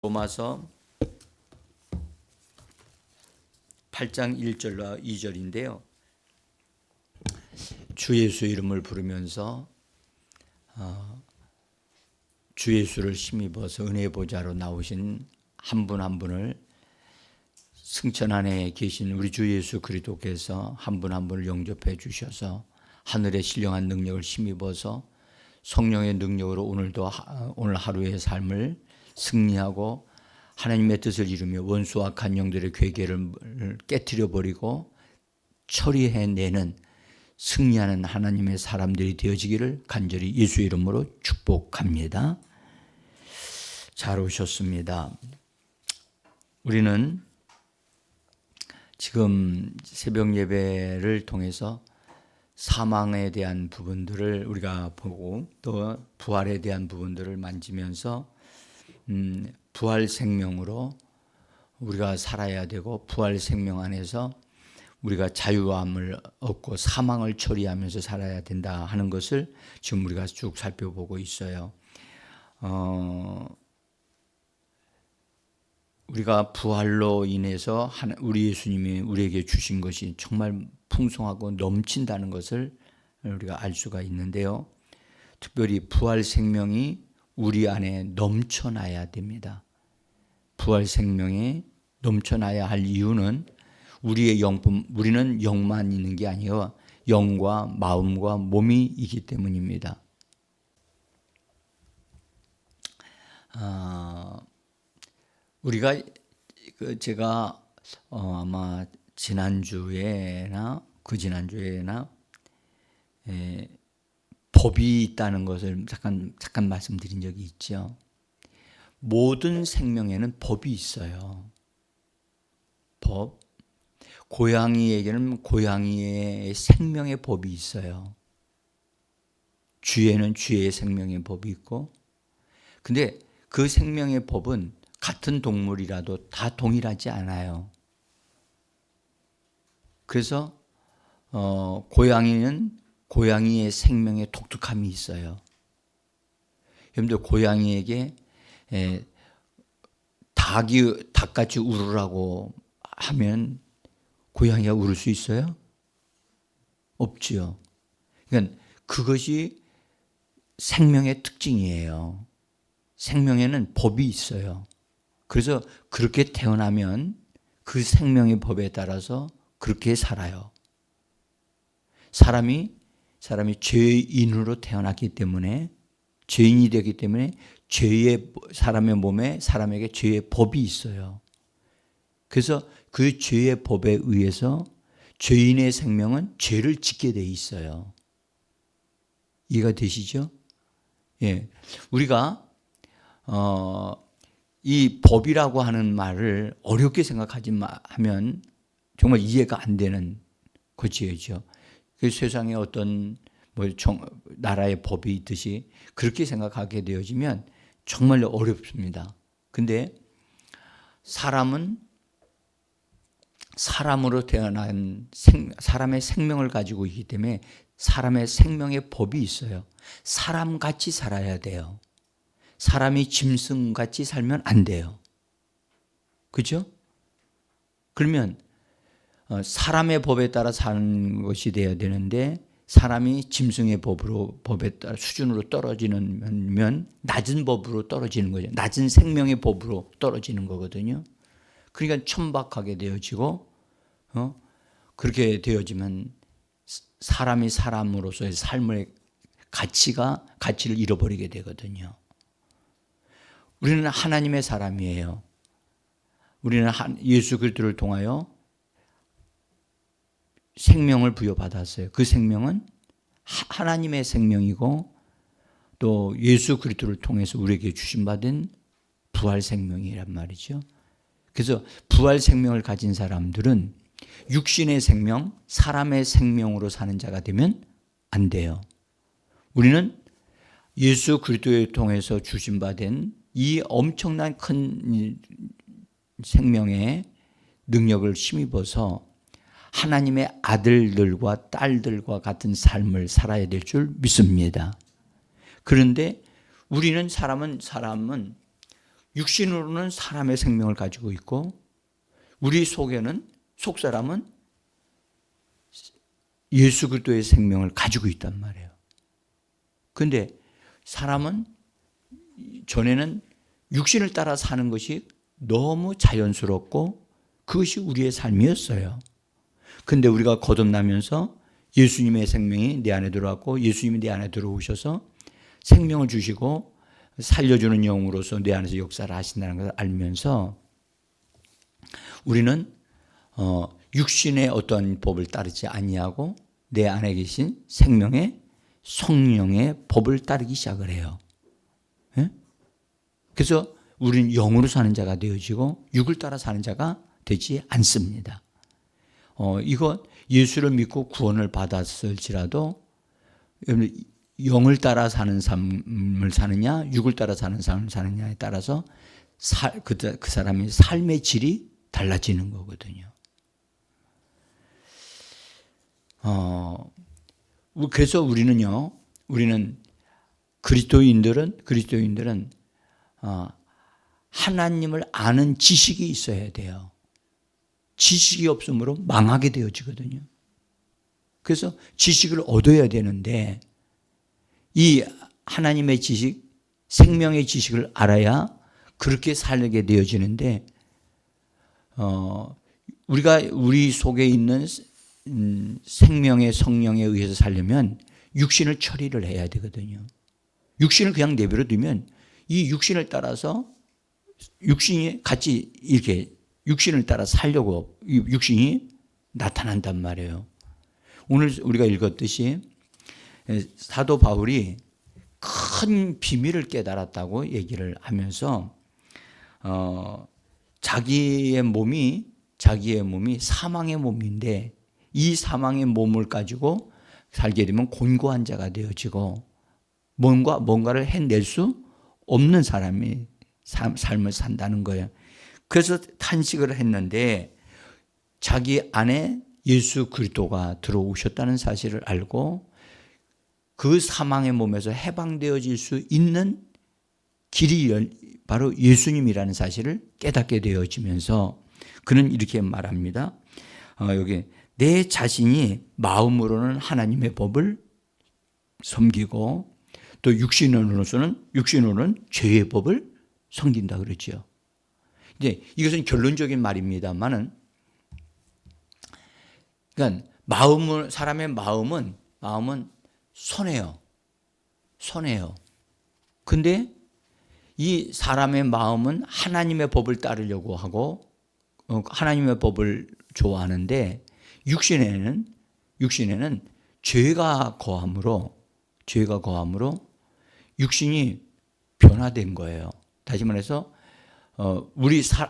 로마서 8장 1절과 2절인데요. 주 예수 이름을 부르면서 주 예수를 힘입어서 은혜 보좌로 나오신 한 분 한 분을 승천 안에 계신 우리 주 예수 그리스도께서 한 분 한 분을 영접해 주셔서 하늘의 신령한 능력을 힘입어서 성령의 능력으로 오늘 하루의 삶을 승리하고 하나님의 뜻을 이루며 원수와 악한 영들의 괴계를 깨트려 버리고 처리해내는 승리하는 하나님의 사람들이 되어지기를 간절히 예수 이름으로 축복합니다. 잘 오셨습니다. 우리는 지금 새벽 예배를 통해서 사망에 대한 부분들을 우리가 보고 또 부활에 대한 부분들을 만지면서 부활 생명으로 우리가 살아야 되고 부활 생명 안에서 우리가 자유함을 얻고 사망을 처리하면서 살아야 된다 하는 것을 지금 우리가 쭉 살펴보고 있어요. 우리가 부활로 인해서 우리 예수님이 우리에게 주신 것이 정말 풍성하고 넘친다는 것을 우리가 알 수가 있는데요. 특별히 부활 생명이 우리 안에 넘쳐나야 됩니다. 부활 생명이 넘쳐나야 할 이유는 우리는 영만 있는 게 아니라 영과 마음과 몸이 있기 때문입니다. 제가 아마 지난주에나 그 지난주에나 법이 있다는 것을 잠깐 말씀드린 적이 있죠. 모든 생명에는 법이 있어요. 법. 고양이에게는 고양이의 생명의 법이 있어요. 쥐에는 쥐의 생명의 법이 있고, 근데 그 생명의 법은 같은 동물이라도 다 동일하지 않아요. 그래서 고양이는 고양이의 생명에 독특함이 있어요. 여러분들 고양이에게 닭같이 울으라고 하면 고양이가 울을 수 있어요? 없지요. 그러니까 그것이 생명의 특징이에요. 생명에는 법이 있어요. 그래서 그렇게 태어나면 그 생명의 법에 따라서 그렇게 살아요. 사람이 죄인으로 태어났기 때문에 죄인이 되기 때문에 사람의 몸에 사람에게 죄의 법이 있어요. 그래서 그 죄의 법에 의해서 죄인의 생명은 죄를 짓게 돼 있어요. 이해가 되시죠? 예, 우리가 이 법이라고 하는 말을 어렵게 생각하면 정말 이해가 안 되는 것이죠. 그 세상에 어떤 나라의 법이 있듯이 그렇게 생각하게 되어지면 정말 어렵습니다. 근데 사람은 사람으로 태어난 사람의 생명을 가지고 있기 때문에 사람의 생명의 법이 있어요. 사람같이 살아야 돼요. 사람이 짐승같이 살면 안 돼요. 그죠? 그러면 사람의 법에 따라 사는 것이 되어야 되는데 사람이 짐승의 법에 따라 수준으로 떨어지면 낮은 법으로 떨어지는 거죠. 낮은 생명의 법으로 떨어지는 거거든요. 그러니까 천박하게 되어지고 그렇게 되어지면 사람이 사람으로서의 삶의 가치를 잃어버리게 되거든요. 우리는 하나님의 사람이에요. 우리는 예수 그리스도를 통하여 생명을 부여받았어요. 그 생명은 하나님의 생명이고 또 예수 그리스도를 통해서 우리에게 주신받은 부활 생명이란 말이죠. 그래서 부활 생명을 가진 사람들은 육신의 생명, 사람의 생명으로 사는 자가 되면 안 돼요. 우리는 예수 그리스도를 통해서 주신받은 이 엄청난 큰 생명의 능력을 힘입어서 하나님의 아들들과 딸들과 같은 삶을 살아야 될 줄 믿습니다. 그런데 우리는 사람은 육신으로는 사람의 생명을 가지고 있고 우리 속에는 속사람은 예수 그리스도의 생명을 가지고 있단 말이에요. 그런데 사람은 전에는 육신을 따라 사는 것이 너무 자연스럽고 그것이 우리의 삶이었어요. 그런데 우리가 거듭나면서 예수님의 생명이 내 안에 들어왔고 예수님이 내 안에 들어오셔서 생명을 주시고 살려주는 영으로서 내 안에서 역사를 하신다는 것을 알면서 우리는 육신의 어떤 법을 따르지 아니하고 내 안에 계신 생명의 성령의 법을 따르기 시작을 해요. 예? 그래서 우리는 영으로 사는 자가 되어지고 육을 따라 사는 자가 되지 않습니다. 이거 예수를 믿고 구원을 받았을지라도 영을 따라 사는 삶을 사느냐 육을 따라 사는 삶을 사느냐에 따라서 그 사람의 삶의 질이 달라지는 거거든요. 그래서 우리는 그리스도인들은 하나님을 아는 지식이 있어야 돼요. 지식이 없으므로 망하게 되어지거든요. 그래서 지식을 얻어야 되는데 이 하나님의 지식, 생명의 지식을 알아야 그렇게 살게 되어지는데 우리가 우리 속에 있는 생명의 성령에 의해서 살려면 육신을 처리를 해야 되거든요. 육신을 그냥 내버려 두면 이 육신을 따라서 육신이 같이 이렇게 육신을 따라 살려고 육신이 나타난단 말이에요. 오늘 우리가 읽었듯이 사도 바울이 큰 비밀을 깨달았다고 얘기를 하면서 자기의 몸이 사망의 몸인데 이 사망의 몸을 가지고 살게 되면 곤고한 자가 되어지고 뭔가를 해낼 수 없는 사람이 삶을 산다는 거예요. 그래서 탄식을 했는데 자기 안에 예수 그리스도가 들어오셨다는 사실을 알고 그 사망의 몸에서 해방되어질 수 있는 길이 바로 예수님이라는 사실을 깨닫게 되어지면서 그는 이렇게 말합니다. 여기 내 자신이 마음으로는 하나님의 법을 섬기고 또 육신으로는 죄의 법을 섬긴다 그러죠. 이제 이것은 결론적인 말입니다만은, 그러니까 사람의 마음은 선해요. 근데 이 사람의 마음은 하나님의 법을 따르려고 하고 하나님의 법을 좋아하는데 육신에는 죄가 거함으로 육신이 변화된 거예요. 다시 말해서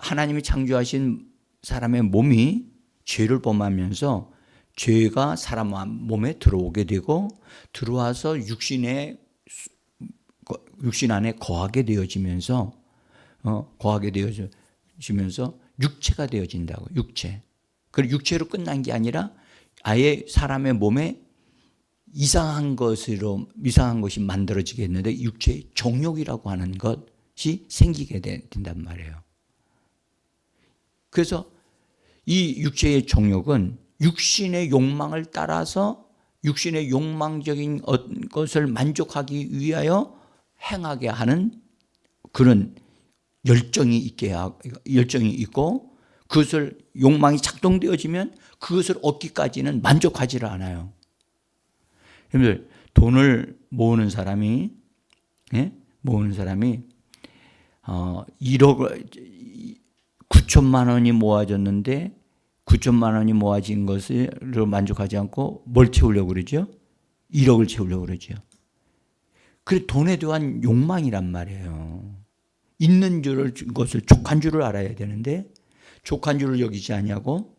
하나님이 창조하신 사람의 몸이 죄를 범하면서 죄가 사람 몸에 들어오게 되고 들어와서 육신 안에 거하게 되어지면서 육체가 되어진다고. 그리고 육체로 끝난 게 아니라 아예 사람의 몸에 이상한 것이 만들어지게 했는데 육체의 정욕이라고 하는 것이 생기게 된단 말이에요. 그래서 이 육체의 정욕은 육신의 욕망을 따라서 육신의 욕망적인 것을 만족하기 위하여 행하게 하는 그런 열정이 있고 그것을 욕망이 작동되어지면 그것을 얻기까지는 만족하지를 않아요. 여러분들 돈을 모으는 사람이 1억 9천만 원이 모아졌는데 9천만 원이 모아진 것으로 만족하지 않고 뭘 채우려고 그러죠? 1억을 채우려고 그러죠. 그게 돈에 대한 욕망이란 말이에요. 있는 것을 족한 줄을 알아야 되는데 족한 줄을 여기지 아니하고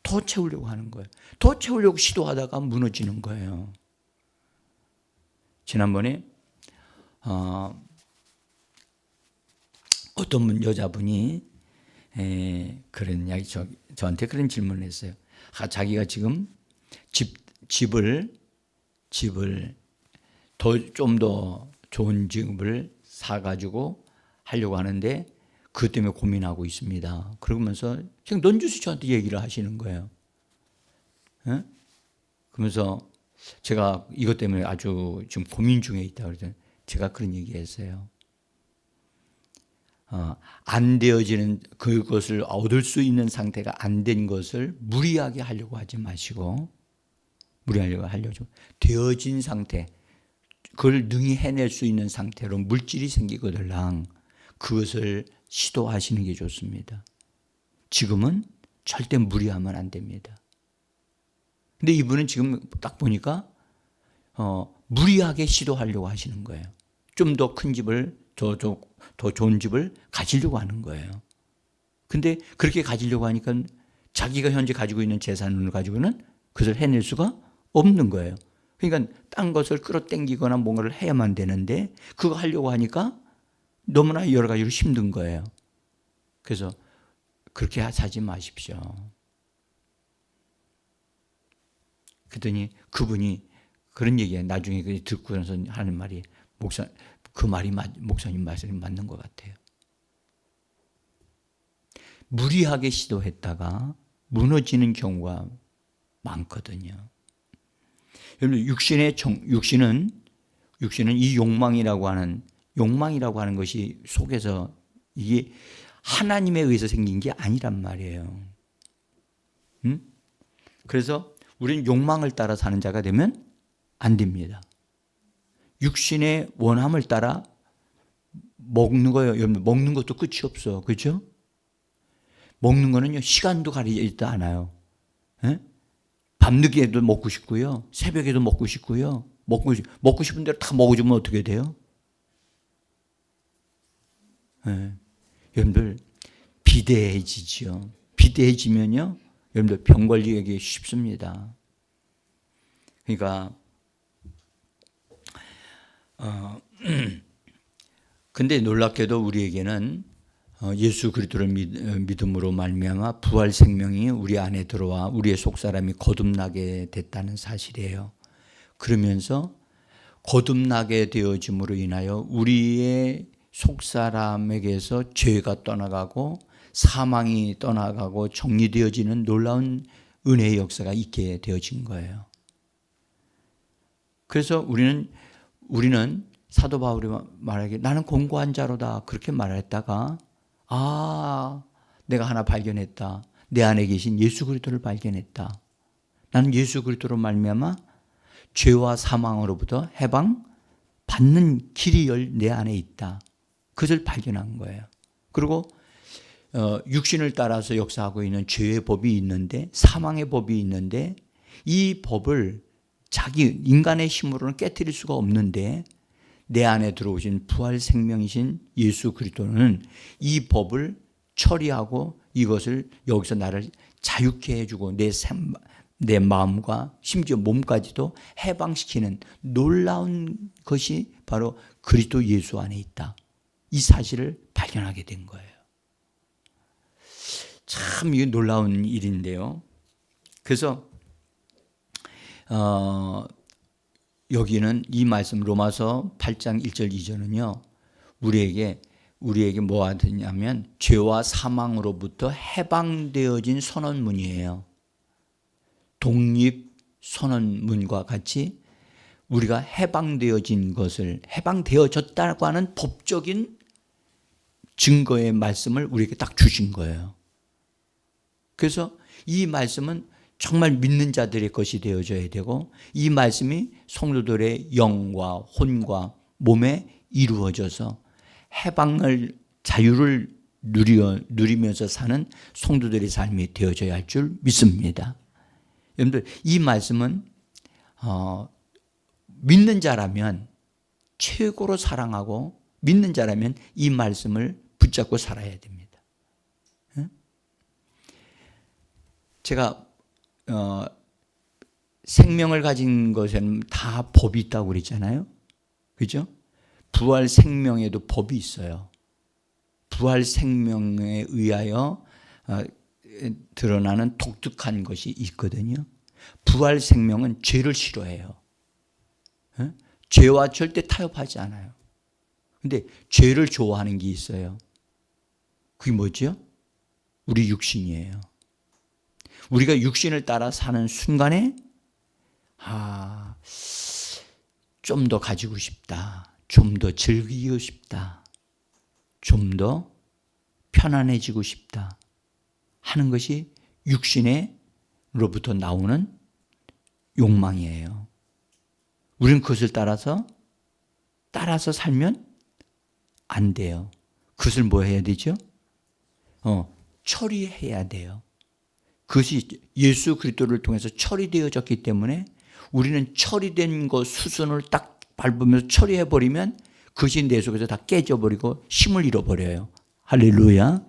더 채우려고 하는 거예요. 더 채우려고 시도하다가 무너지는 거예요. 지난번에 어떤 여자분이 저한테 그런 질문을 했어요. 자기가 지금 집을 좀 더 좋은 집을 사가지고 하려고 하는데 그것 때문에 고민하고 있습니다. 그러면서 그냥 넌주시 저한테 얘기를 하시는 거예요. 예? 그러면서 제가 이것 때문에 아주 지금 고민 중에 있다 그랬더니 제가 그런 얘기했어요. 안 되어지는 그것을 얻을 수 있는 상태가 안 된 것을 무리하게 하려고 하지 마시고 하려고 되어진 상태, 그걸 능히 해낼 수 있는 상태로 물질이 생기거들랑 그것을 시도하시는 게 좋습니다. 지금은 절대 무리하면 안 됩니다. 근데 이분은 지금 딱 보니까 무리하게 시도하려고 하시는 거예요. 좀 더 큰 집을, 더 좋은 집을 가지려고 하는 거예요. 근데 그렇게 가지려고 하니까 자기가 현재 가지고 있는 재산을 가지고는 그것을 해낼 수가 없는 거예요. 그러니까 딴 것을 끌어당기거나 뭔가를 해야만 되는데 그거 하려고 하니까 너무나 여러 가지로 힘든 거예요. 그래서 그렇게 사지 마십시오. 그랬더니 그분이 그런 얘기에 나중에 듣고 나서 하는 말이 그 말이 목사님 말씀이 맞는 것 같아요. 무리하게 시도했다가 무너지는 경우가 많거든요. 여러분 육신은 이 욕망이라고 하는 것이 속에서 이게 하나님에 의해서 생긴 게 아니란 말이에요. 그래서 우리는 욕망을 따라 사는 자가 되면 안 됩니다. 육신의 원함을 따라 먹는 거예요. 여러분, 먹는 것도 끝이 없어. 그렇죠? 먹는 거는요, 시간도 가리지 있지 않아요. 밤늦게도 먹고 싶고요. 새벽에도 먹고 싶고요. 먹고 싶은 대로 다 먹어주면 어떻게 돼요? 여러분들 비대해지죠. 비대해지면요, 여러분들 병 걸리기 쉽습니다. 그러니까 근데 놀랍게도 우리에게는 예수 그리스도를 믿음으로 말미암아 부활 생명이 우리 안에 들어와 우리의 속사람이 거듭나게 됐다는 사실이에요. 그러면서 거듭나게 되어짐으로 인하여 우리의 속사람에게서 죄가 떠나가고 사망이 떠나가고 정리되어지는 놀라운 은혜의 역사가 있게 되어진 거예요. 그래서 우리는 사도 바울이 말하기에 나는 공고한 자로다 그렇게 말했다가 내가 하나 발견했다. 내 안에 계신 예수 그리스도를 발견했다. 나는 예수 그리스도로 말미암아 죄와 사망으로부터 해방받는 길이 내 안에 있다. 그것을 발견한 거예요. 그리고 육신을 따라서 역사하고 있는 죄의 법이 있는데 사망의 법이 있는데 이 법을 자기 인간의 힘으로는 깨트릴 수가 없는데 내 안에 들어오신 부활 생명이신 예수 그리스도는 이 법을 처리하고 이것을 여기서 나를 자유케 해주고 내 마음과 심지어 몸까지도 해방시키는 놀라운 것이 바로 그리스도 예수 안에 있다. 이 사실을 발견하게 된 거예요. 참 이게 놀라운 일인데요. 그래서 여기는 이 말씀 로마서 8장 1절 2절은요. 우리에게 뭐 하냐면 죄와 사망으로부터 해방되어진 선언문이에요. 독립 선언문과 같이 우리가 해방되어졌다고 하는 법적인 증거의 말씀을 우리에게 딱 주신 거예요. 그래서 이 말씀은 정말 믿는 자들의 것이 되어져야 되고 이 말씀이 성도들의 영과 혼과 몸에 이루어져서 자유를 누리면서 사는 성도들의 삶이 되어져야 할 줄 믿습니다. 여러분들 이 말씀은 믿는 자라면 최고로 사랑하고 믿는 자라면 이 말씀을 붙잡고 살아야 됩니다. 제가 생명을 가진 것에는 다 법이 있다고 그랬잖아요. 그죠? 부활 생명에도 법이 있어요. 부활 생명에 의하여 드러나는 독특한 것이 있거든요. 부활 생명은 죄를 싫어해요. 죄와 절대 타협하지 않아요. 근데 죄를 좋아하는 게 있어요. 그게 뭐죠? 우리 육신이에요. 우리가 육신을 따라 사는 순간에 좀 더 가지고 싶다. 좀 더 즐기고 싶다. 좀 더 편안해지고 싶다 하는 것이 육신으로부터 나오는 욕망이에요. 우리는 그것을 따라서 살면 안 돼요. 그것을 뭐 해야 되죠? 처리해야 돼요. 그것이 예수 그리스도를 통해서 처리되어졌기 때문에 우리는 처리된 것 수순을 딱 밟으면서 처리해버리면 그것이 내 속에서 다 깨져버리고 힘을 잃어버려요. 할렐루야.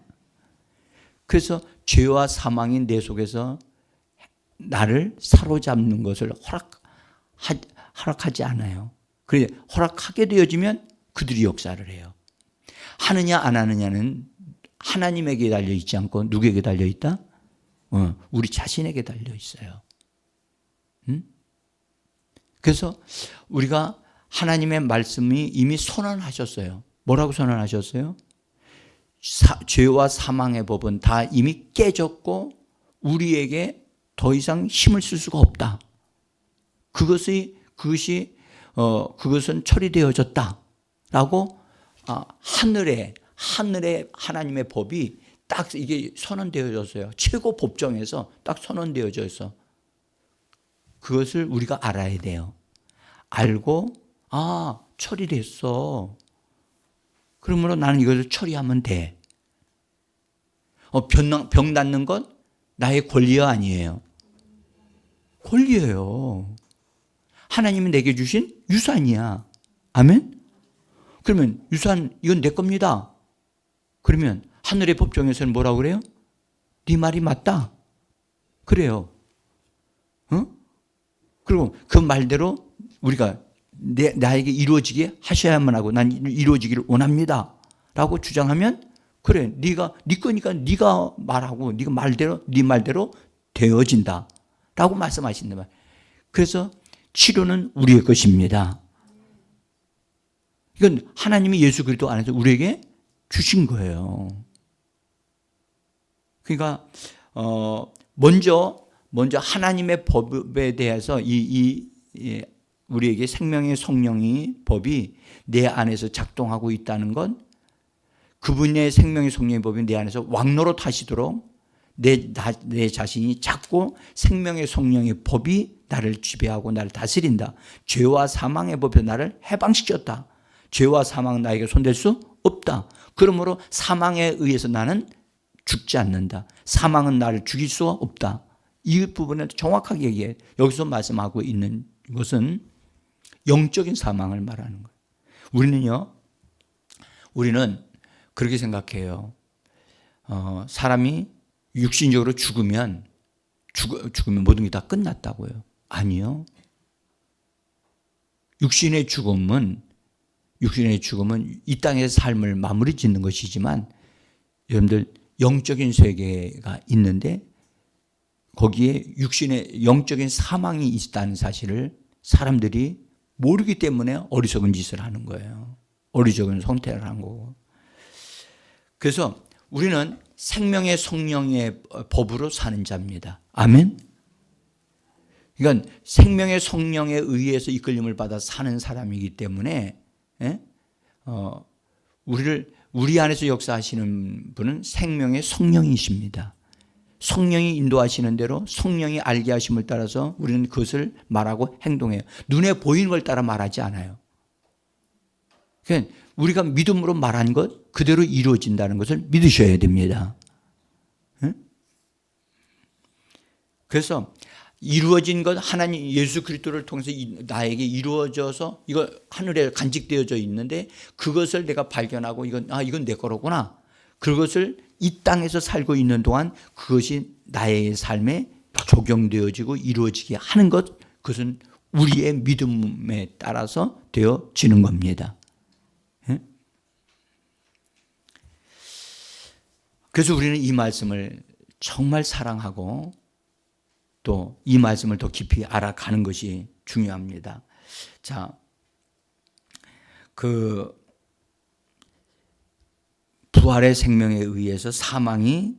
그래서 죄와 사망이 내 속에서 나를 사로잡는 것을 허락하지 않아요. 그래 허락하게 되어지면 그들이 역사를 해요. 하느냐 안 하느냐는 하나님에게 달려있지 않고 누구에게 달려있다? 우리 자신에게 달려있어요. 그래서 우리가 하나님의 말씀이 이미 선언하셨어요. 뭐라고 선언하셨어요? 죄와 사망의 법은 다 이미 깨졌고 우리에게 더 이상 힘을 쓸 수가 없다. 그것은 처리되어졌다라고 하늘에 하나님의 법이 딱 이게 선언되어졌어요. 최고 법정에서 딱 선언되어져 있어. 그것을 우리가 알아야 돼요. 알고 처리됐어. 그러므로 나는 이것을 처리하면 돼. 병 낫는 건 나의 권리가 아니에요. 권리예요. 하나님이 내게 주신 유산이야. 아멘? 그러면 유산 이건 내 겁니다. 그러면 하늘의 법정에서는 뭐라고 그래요? 네 말이 맞다. 그래요. 그리고 그 말대로 우리가 나에게 이루어지게 하셔야만 하고 난 이루어지기를 원합니다. 라고 주장하면 그래 네 거니까 네가 말하고 네 말대로 되어진다. 라고 말씀하신단 말이에요. 그래서 치료는 우리의 것입니다. 이건 하나님이 예수 그리스도 안에서 우리에게 주신 거예요. 그러니까 먼저 하나님의 법에 대해서 우리에게 생명의 성령이 법이 내 안에서 작동하고 있다는 건 그분의 생명의 성령의 법이 내 안에서 왕노릇 하시도록 내 자신이 잡고 생명의 성령의 법이 나를 지배하고 나를 다스린다. 죄와 사망의 법에서 나를 해방시켰다. 죄와 사망은 나에게 손댈 수 없다. 그러므로 사망에 의해서 나는 죽지 않는다. 사망은 나를 죽일 수가 없다. 이 부분을 정확하게 얘기해. 여기서 말씀하고 있는 것은 영적인 사망을 말하는 거예요. 우리는 그렇게 생각해요. 사람이 육신적으로 죽으면 모든 게 다 끝났다고요. 아니요. 육신의 죽음은 이 땅에서 삶을 마무리 짓는 것이지만 여러분들 영적인 세계가 있는데 거기에 육신의 영적인 사망이 있다는 사실을 사람들이 모르기 때문에 어리석은 짓을 하는 거예요. 어리석은 선택을 한 거고. 그래서 우리는 생명의 성령의 법으로 사는 자입니다. 아멘? 그러니까 생명의 성령에 의해서 이끌림을 받아 사는 사람이기 때문에 우리 안에서 역사하시는 분은 생명의 성령이십니다. 성령이 인도하시는 대로 성령이 알게 하심을 따라서 우리는 그것을 말하고 행동해요. 눈에 보이는 걸 따라 말하지 않아요. 그러니까 우리가 믿음으로 말한 것 그대로 이루어진다는 것을 믿으셔야 됩니다. 그래서 이루어진 것 하나님 예수 그리스도를 통해서 나에게 이루어져서 이거 하늘에 간직되어져 있는데 그것을 내가 발견하고 이건 내 거로구나. 그것을 이 땅에서 살고 있는 동안 그것이 나의 삶에 적용되어지고 이루어지게 하는 것 그것은 우리의 믿음에 따라서 되어지는 겁니다. 그래서 우리는 이 말씀을 정말 사랑하고 또 이 말씀을 더 깊이 알아가는 것이 중요합니다. 자, 부활의 생명에 의해서 사망이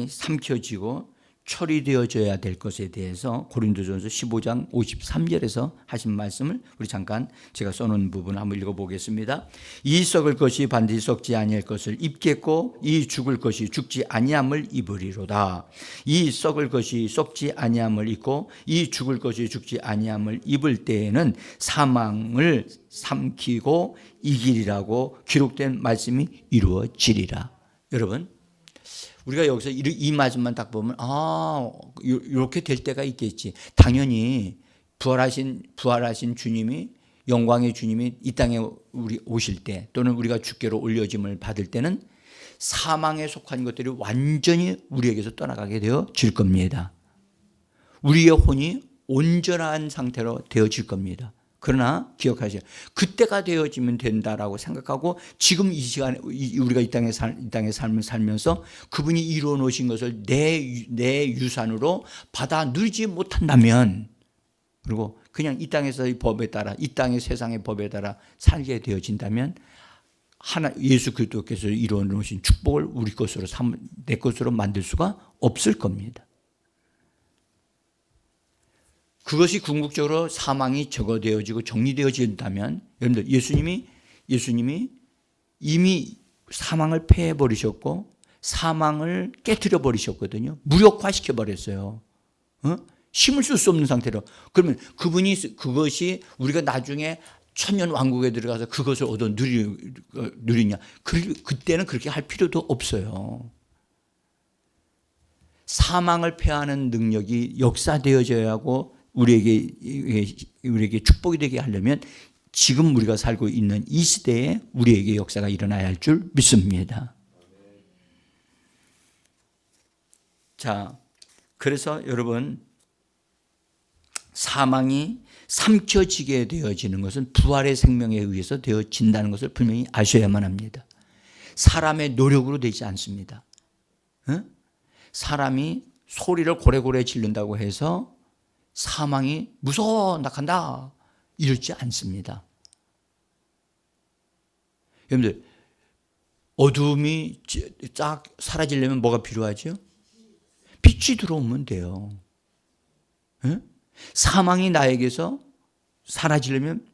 삼켜지고 처리되어져야 될 것에 대해서 고린도전서 15장 53절에서 하신 말씀을 우리 잠깐 제가 써놓은 부분 한번 읽어보겠습니다. 이 썩을 것이 반드시 썩지 아니할 것을 입겠고 이 죽을 것이 죽지 아니함을 입으리로다. 이 썩을 것이 썩지 아니함을 입고 이 죽을 것이 죽지 아니함을 입을 때에는 사망을 삼키고 이기리라고 기록된 말씀이 이루어지리라. 여러분, 우리가 여기서 이 말씀만 딱 보면 이렇게 될 때가 있겠지. 당연히 부활하신 주님이, 영광의 주님이 이 땅에 우리 오실 때, 또는 우리가 주께로 올려짐을 받을 때는 사망에 속한 것들이 완전히 우리에게서 떠나가게 되어질 겁니다. 우리의 혼이 온전한 상태로 되어질 겁니다. 그러나 기억하세요. 그때가 되어지면 된다라고 생각하고 지금 이 시간에 우리가 이 땅의 삶을 살면서 그분이 이루어 놓으신 것을 내 유산으로 받아 누리지 못한다면, 그리고 그냥 이 땅에서의 법에 따라, 이 땅의 세상의 법에 따라 살게 되어진다면, 예수 그리스도께서 이루어 놓으신 축복을 우리 것으로 내 것으로 만들 수가 없을 겁니다. 그것이 궁극적으로 사망이 제거되어지고 정리되어진다면, 여러분들, 예수님이 이미 사망을 폐해버리셨고 사망을 깨트려 버리셨거든요. 무력화시켜 버렸어요. 힘을 쓸 수 없는 상태로. 그러면 그것이 우리가 나중에 천년 왕국에 들어가서 그것을 얻어 누리냐? 그때는 그렇게 할 필요도 없어요. 사망을 폐하는 능력이 역사되어져야 하고 우리에게 축복이 되게 하려면 지금 우리가 살고 있는 이 시대에 우리에게 역사가 일어나야 할 줄 믿습니다. 자, 그래서 여러분, 사망이 삼켜지게 되어지는 것은 부활의 생명에 의해서 되어진다는 것을 분명히 아셔야만 합니다. 사람의 노력으로 되지 않습니다. 사람이 소리를 고래고래 지른다고 해서 사망이 무서워 나간다 이러지 않습니다. 여러분들, 어둠이 쫙 사라지려면 뭐가 필요하죠? 빛이 들어오면 돼요. 사망이 나에게서 사라지려면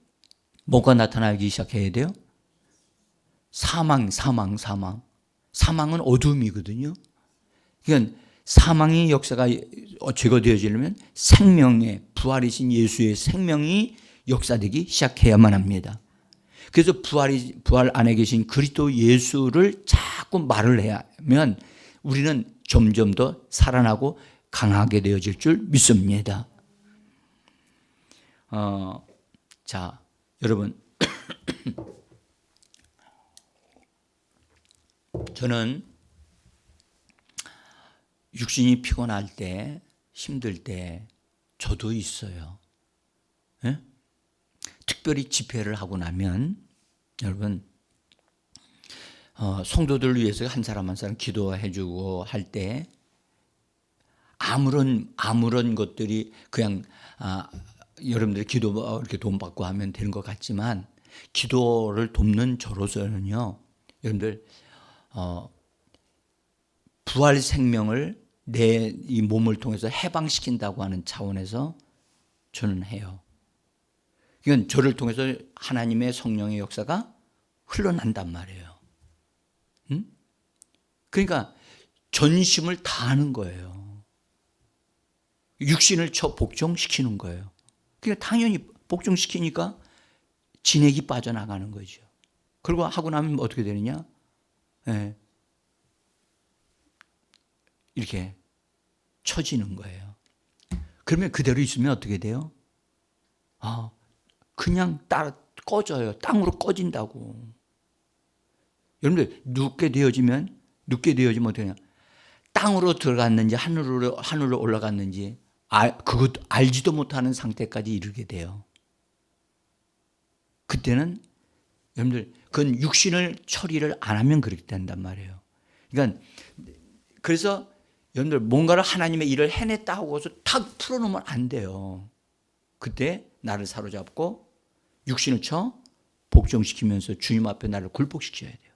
뭐가 나타나기 시작해야 돼요? 사망은 어둠이거든요. 그러니까 사망의 역사가 제거되어지려면 생명의, 부활이신 예수의 생명이 역사되기 시작해야만 합니다. 그래서 부활 안에 계신 그리스도 예수를 자꾸 말을 해야 하면 우리는 점점 더 살아나고 강하게 되어질 줄 믿습니다. 자, 여러분, 저는 육신이 피곤할 때, 힘들 때 저도 있어요. 예? 특별히 집회를 하고 나면 여러분, 성도들을 위해서 한 사람 한 사람 기도해 주고 할 때 아무런 것들이 그냥 여러분들이 기도 이렇게 돈 받고 하면 되는 것 같지만, 기도를 돕는 저로서는요, 여러분들 부활 생명을 내 이 몸을 통해서 해방시킨다고 하는 차원에서 저는 해요. 이건 저를 통해서 하나님의 성령의 역사가 흘러난단 말이에요. 그러니까 전심을 다하는 거예요. 육신을 복종시키는 거예요. 그러니까 당연히 복종시키니까 진액이 빠져나가는 거죠. 그리고 하고 나면 어떻게 되느냐? 네. 이렇게 처지는 거예요. 그러면 그대로 있으면 어떻게 돼요? 그냥 꺼져요. 땅으로 꺼진다고. 여러분들, 눕게 되어지면 어떻게 되냐? 땅으로 들어갔는지 하늘로 올라갔는지 그것 알지도 못하는 상태까지 이르게 돼요. 그때는 여러분들, 그건 육신을 처리를 안 하면 그렇게 된단 말이에요. 그러니까 그래서 여러분들, 뭔가를 하나님의 일을 해냈다 하고서 탁 풀어놓으면 안 돼요. 그때 나를 사로잡고 육신을 복종시키면서 주님 앞에 나를 굴복시켜야 돼요.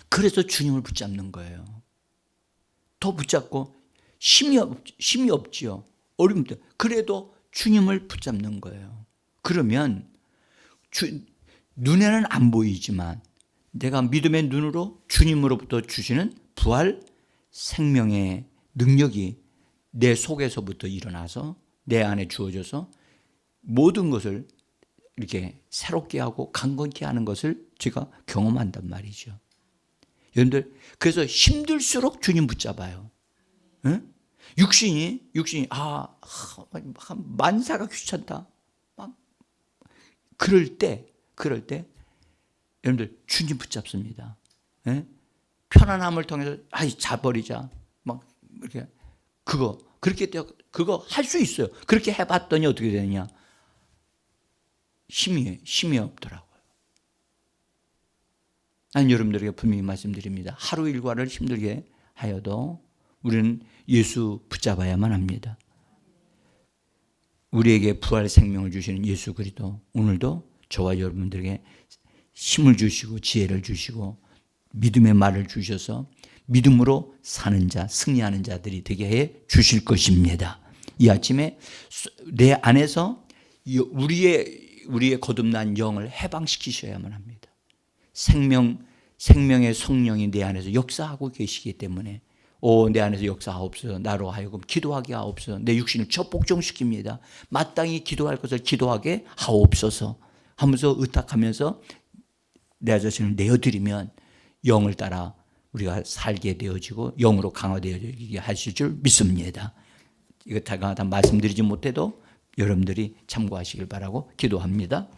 그래서 주님을 붙잡는 거예요. 더 붙잡고 힘이 없지요. 어려움도. 그래도 주님을 붙잡는 거예요. 그러면 눈에는 안 보이지만 내가 믿음의 눈으로 주님으로부터 주시는 부활 생명의 능력이 내 속에서부터 일어나서 내 안에 주어져서 모든 것을 이렇게 새롭게 하고 강건케 하는 것을 제가 경험한단 말이죠. 여러분들, 그래서 힘들수록 주님 붙잡아요. 응? 육신이 만사가 귀찮다. 막 그럴 때 여러분들 주님 붙잡습니다. 예? 편안함을 통해서 자버리자. 막 이렇게 그거 할 수 있어요. 그렇게 해봤더니 어떻게 되느냐? 힘이 없더라고요. 난 여러분들에게 분명히 말씀드립니다. 하루 일과를 힘들게 하여도 우리는 예수 붙잡아야만 합니다. 우리에게 부활 생명을 주시는 예수 그리스도, 오늘도 저와 여러분들에게 힘을 주시고 지혜를 주시고 믿음의 말을 주셔서 믿음으로 사는 자, 승리하는 자들이 되게 해 주실 것입니다. 이 아침에 내 안에서 우리의 거듭난 영을 해방시키셔야만 합니다. 생명의 성령이 내 안에서 역사하고 계시기 때문에 내 안에서 역사하옵소서. 나로 하여금 기도하게 하옵소서. 내 육신을 적복종시킵니다. 마땅히 기도할 것을 기도하게 하옵소서 하면서 의탁하면서 내 자신을 내어드리면 영을 따라 우리가 살게 되어지고 영으로 강화되어지게 하실 줄 믿습니다. 이거 다 말씀드리지 못해도 여러분들이 참고하시길 바라고 기도합니다.